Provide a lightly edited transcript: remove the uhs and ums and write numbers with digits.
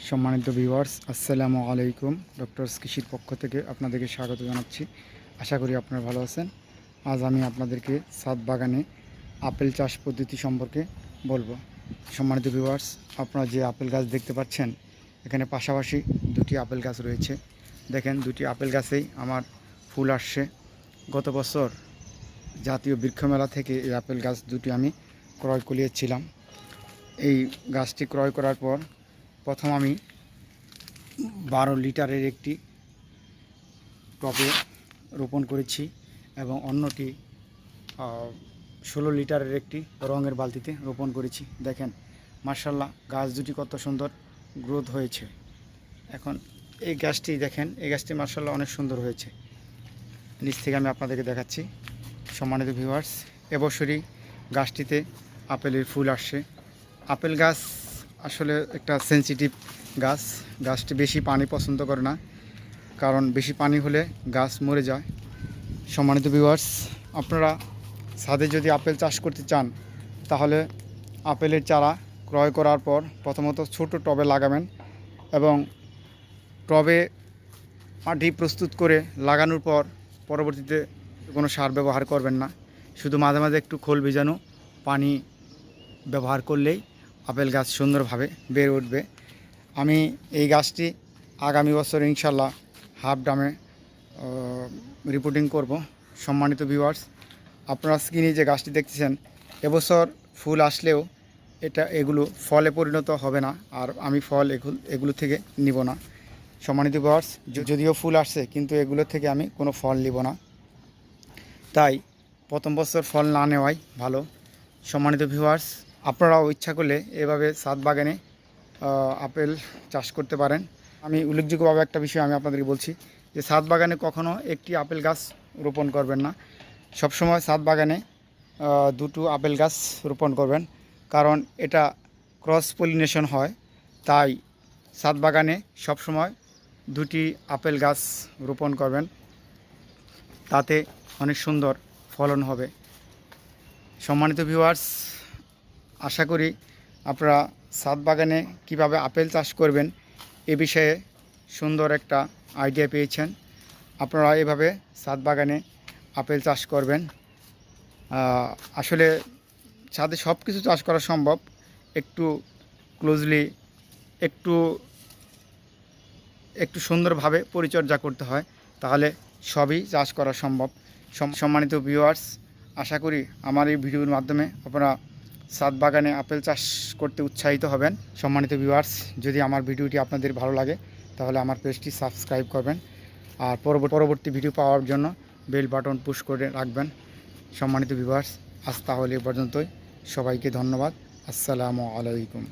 সম্মানিত ভিউয়ার্স, আসসালামু আলাইকুম। ডক্টরস কৃষির পক্ষ থেকে আপনাদেরকে স্বাগত জানাচ্ছি। আশা করি আপনারা ভালো আছেন। আজ আমি আপনাদেরকে ছাদ বাগানে আপেল চাষ পদ্ধতি সম্পর্কে বলবো। সম্মানিত ভিউয়ার্স, আপনারা যে আপেল গাছ দেখতে পাচ্ছেন, এখানে পাশাপাশি দুটি আপেল গাছ রয়েছে। দেখেন, দুটি আপেল গাছেই আমার ফুল আসছে। গত বছর জাতীয় বৃক্ষ মেলা থেকে এই আপেল গাছ দুটি আমি ক্রয় করিয়েছিলাম। এই গাছটি ক্রয় করার পর প্রথম আমি 12 লিটারের একটি টবে রোপণ করেছি এবং অন্যটি 16 লিটারের একটি রঙের বালতিতে রোপণ করেছি। দেখেন, মাশাআল্লাহ, গাছ দুটি কত সুন্দর গ্রোথ হয়েছে। এখন এই গাছটি দেখেন, এই গাছটি মাশাআল্লাহ অনেক সুন্দর হয়েছে। নিচ থেকে আমি আপনাদেরকে দেখাচ্ছি। সম্মানিত ভিউয়ার্স, এবছরই গাছটিতে আপেলের ফুল আসছে। আপেল গাছ আসলে একটা সেনসিটিভ গাছ। গাছটি বেশি পানি পছন্দ করে না, কারণ বেশি পানি হলে গাছ মরে যায়। সম্মানিত ভিউয়ার্স, আপনারা ছাদে যদি আপেল চাষ করতে চান, তাহলে আপেলের চারা ক্রয় করার পর প্রথমত ছোট টবে লাগাবেন এবং টবে মাটি প্রস্তুত করে লাগানোর পর পরবর্তীতে কোনো সার ব্যবহার করবেন না। শুধু মাঝে মাঝে একটু খোল ভিজানো পানি ব্যবহার করলেই আপেল গাছ সুন্দরভাবে বেড়ে উঠবে। আমি এই গাছটি আগামী বছর ইনশাল্লাহ হাফ ডামে রিপোর্টিং করব। সম্মানিত ভিউয়ার্স, আপনারা স্ক্রিনে যে গাছটি দেখতেছেন, এবছর ফুল আসলেও এগুলো ফলে পরিণত হবে না, আর আমি ফল এগুলো থেকে নিব না। সম্মানিত ভিউয়ার্স, যদিও ফুল আসছে, কিন্তু এগুলো থেকে আমি কোনো ফল নিব না। তাই প্রথম বছর ফল না নেওয়াই ভালো। সম্মানিত ভিউয়ার্স, আপনারাও ইচ্ছা করলে এভাবে ছাদ বাগানে আপেল চাষ করতে পারেন। আমি উল্লেখযোগ্যভাবে একটা বিষয় আমি আপনাদেরকে বলছি যে ছাদ বাগানে কখনও একটি আপেল গাছ রোপণ করবেন না। সবসময় ছাদ বাগানে দুটো আপেল গাছ রোপণ করবেন, কারণ এটা ক্রস পলিনেশন হয়। তাই ছাদ বাগানে সবসময় দুটি আপেল গাছ রোপণ করবেন, তাতে অনেক সুন্দর ফলন হবে। সম্মানিত ভিউয়ার্স, আশা করি আপনারা ছাদ বাগানে কীভাবে আপেল চাষ করবেন এ বিষয়ে সুন্দর একটা আইডিয়া পেয়েছেন। আপনারা এভাবে ছাদ বাগানে আপেল চাষ করবেন। আসলে ছাদে সব কিছু চাষ করা সম্ভব, একটু ক্লোজলি একটু সুন্দরভাবে পরিচর্যা করতে হয়, তাহলে সবই চাষ করা সম্ভব। সম্মানিত ভিউয়ার্স, আশা করি আমার এই ভিডিওর মাধ্যমে আপনারা ছাদ বাগানে আপেল চাষ করতে উৎসাহিত হবেন। সম্মানিত ভিউয়ার্স, যদি আমার ভিডিওটি আপনাদের ভালো লাগে, তাহলে আমার পেজটি সাবস্ক্রাইব করবেন আর পরবর্তী ভিডিও পাওয়ার জন্য বেল বাটন পুশ করে রাখবেন। সম্মানিত ভিউয়ার্স, আজ তাহলে এ পর্যন্তই। সবাইকে ধন্যবাদ। আসসালামু আলাইকুম।